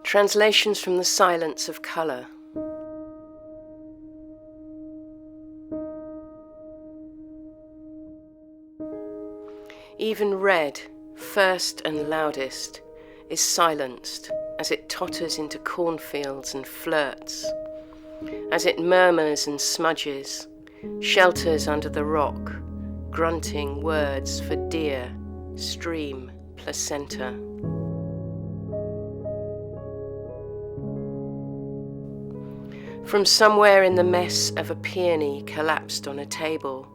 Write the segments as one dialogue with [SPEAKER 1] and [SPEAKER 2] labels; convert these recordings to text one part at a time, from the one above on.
[SPEAKER 1] Translations from the silence of colour. Even red, first and loudest, is silenced as it totters into cornfields and flirts, as it murmurs and smudges, shelters under the rock, grunting words for deer, stream, placenta. From somewhere in the mess of a peony collapsed on a table,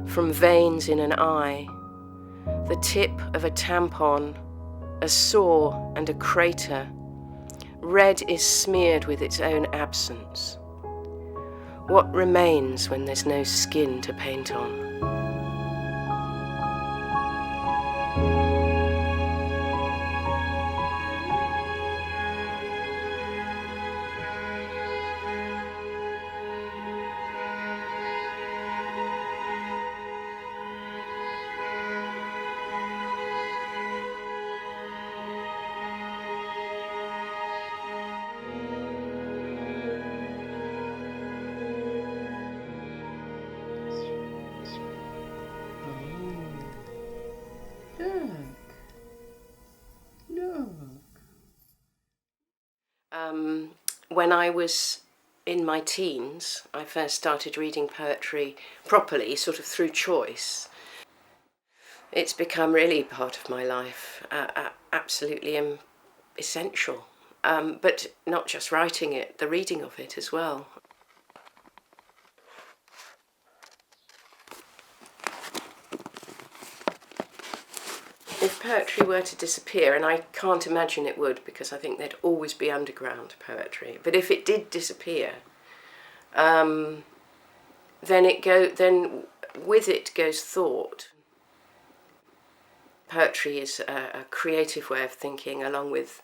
[SPEAKER 1] from veins in an eye, the tip of a tampon, a sore and a crater, red is smeared with its own absence. What remains when there's no skin to paint on? When I was in my teens, I first started reading poetry properly, sort of through choice. It's become really part of my life, absolutely essential. But not just writing it, the reading of it as well. If poetry were to disappear, and I can't imagine it would because I think there'd always be underground poetry, but if it did disappear, then with it goes thought. Poetry is a creative way of thinking, along with,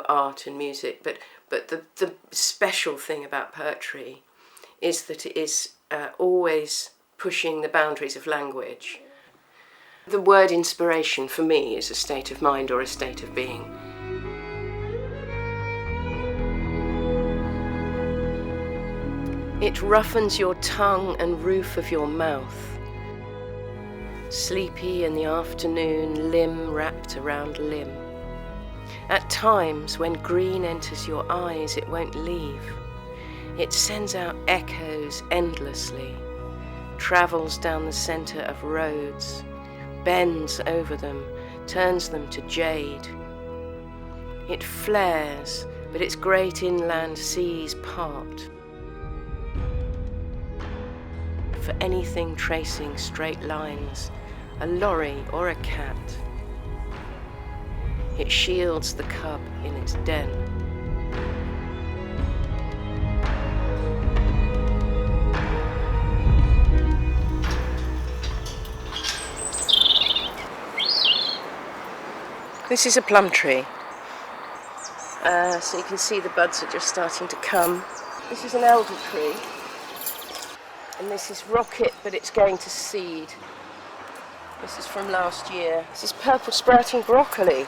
[SPEAKER 1] art and music. But the special thing about poetry is that it is always pushing the boundaries of language. The word inspiration for me is a state of mind or a state of being. It roughens your tongue and roof of your mouth. Sleepy in the afternoon, limb wrapped around limb. At times, when green enters your eyes, it won't leave. It sends out echoes endlessly, travels down the centre of roads, bends over them, turns them to jade. It flares, but its great inland seas part. For anything tracing straight lines, a lorry or a cat. It shields the cub in its den. This is a plum tree, so you can see the buds are just starting to come. This is an elder tree, and this is rocket, but it's going to seed. This is from last year. This is purple sprouting broccoli,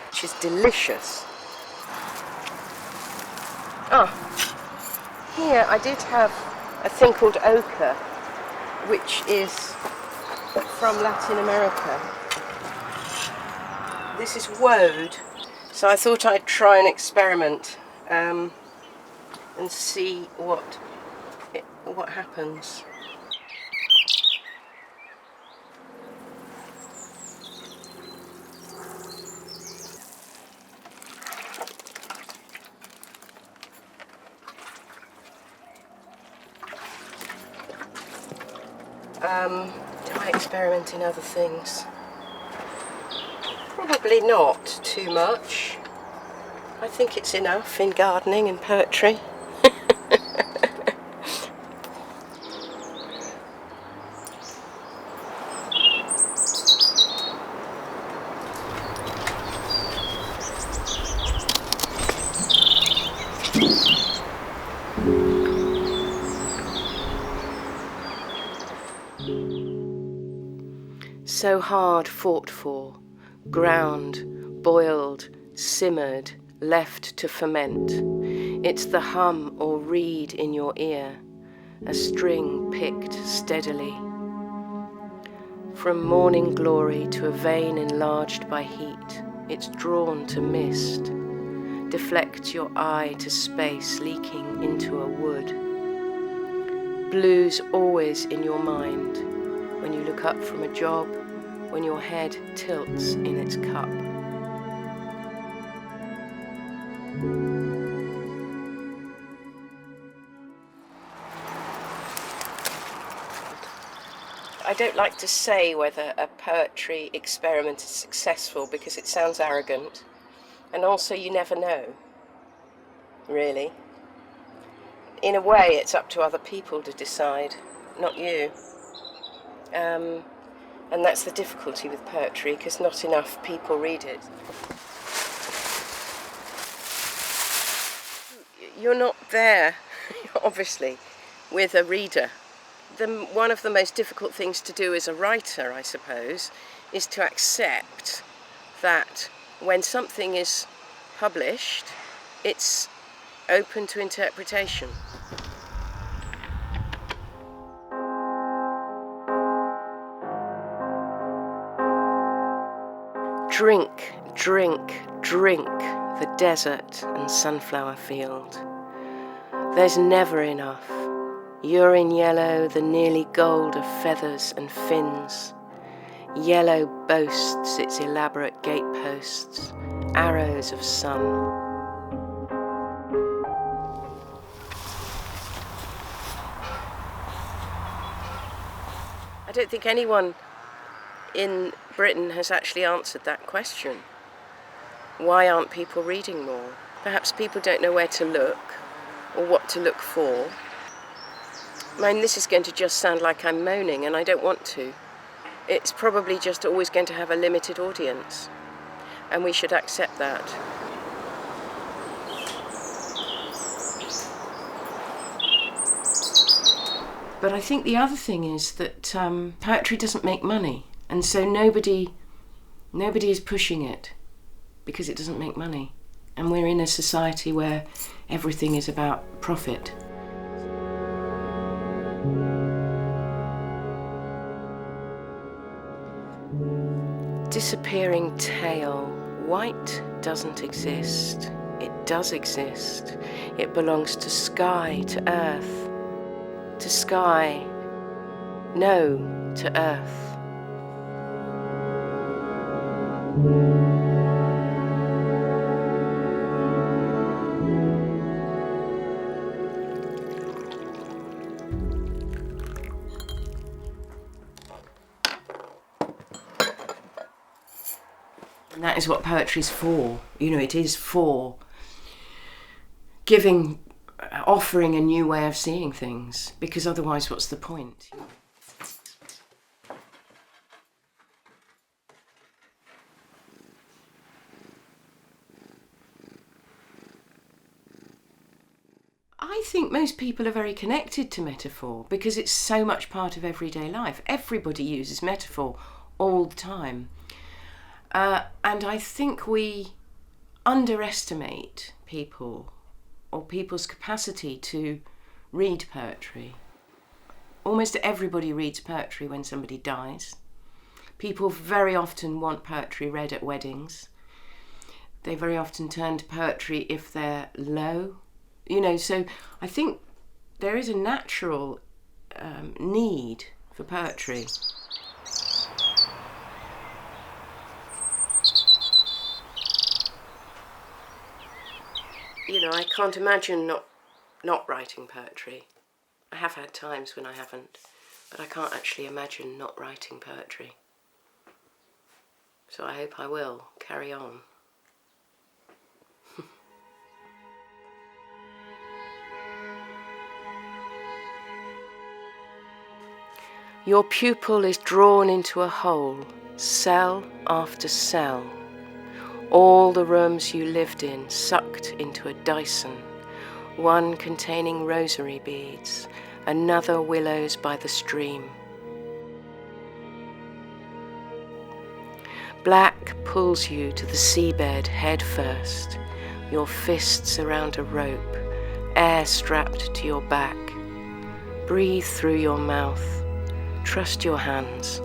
[SPEAKER 1] which is delicious. Here I did have a thing called ochre, which is from Latin America. This is woad, so I thought I'd try an experiment and see what happens. Do I experiment in other things? Probably not too much. I think it's enough in gardening and poetry. So hard fought for, ground, boiled, simmered, left to ferment. It's the hum or reed in your ear, a string picked steadily. From morning glory to a vein enlarged by heat, it's drawn to mist, deflects your eye to space leaking into a wood. Blue's always in your mind, when you look up from a job, when your head tilts in its cup. I don't like to say whether a poetry experiment is successful because it sounds arrogant, and also you never know, really. In a way, it's up to other people to decide, not you. And that's the difficulty with poetry, because not enough people read it. You're not there, obviously, with a reader. One of the most difficult things to do as a writer, I suppose, is to accept that when something is published, it's open to interpretation. Drink, drink, drink the desert and sunflower field. There's never enough. Urine yellow, the nearly gold of feathers and fins. Yellow boasts its elaborate gateposts, arrows of sun. I don't think anyone in Britain has actually answered that question. Why aren't people reading more? Perhaps people don't know where to look or what to look for. I mean, this is going to just sound like I'm moaning, and I don't want to. It's probably just always going to have a limited audience, and we should accept that. But I think the other thing is that poetry doesn't make money, and so nobody is pushing it because it doesn't make money. And we're in a society where everything is about profit. Disappearing tale. White doesn't exist. It does exist. It belongs to sky, to earth. To sky. No, to earth. And that is what poetry's for. You know, it is for offering a new way of seeing things, because otherwise what's the point? I think most people are very connected to metaphor because it's so much part of everyday life. Everybody uses metaphor all the time. And I think we underestimate people or people's capacity to read poetry. Almost everybody reads poetry when somebody dies. People very often want poetry read at weddings. They very often turn to poetry if they're low. You know, so I think there is a natural need for poetry. You know, I can't imagine not writing poetry. I have had times when I haven't, but I can't actually imagine not writing poetry. So I hope I will carry on. Your pupil is drawn into a hole, cell after cell. All the rooms you lived in sucked into a Dyson, one containing rosary beads, another willows by the stream. Black pulls you to the seabed head first, your fists around a rope, air strapped to your back. Breathe through your mouth. Trust your hands.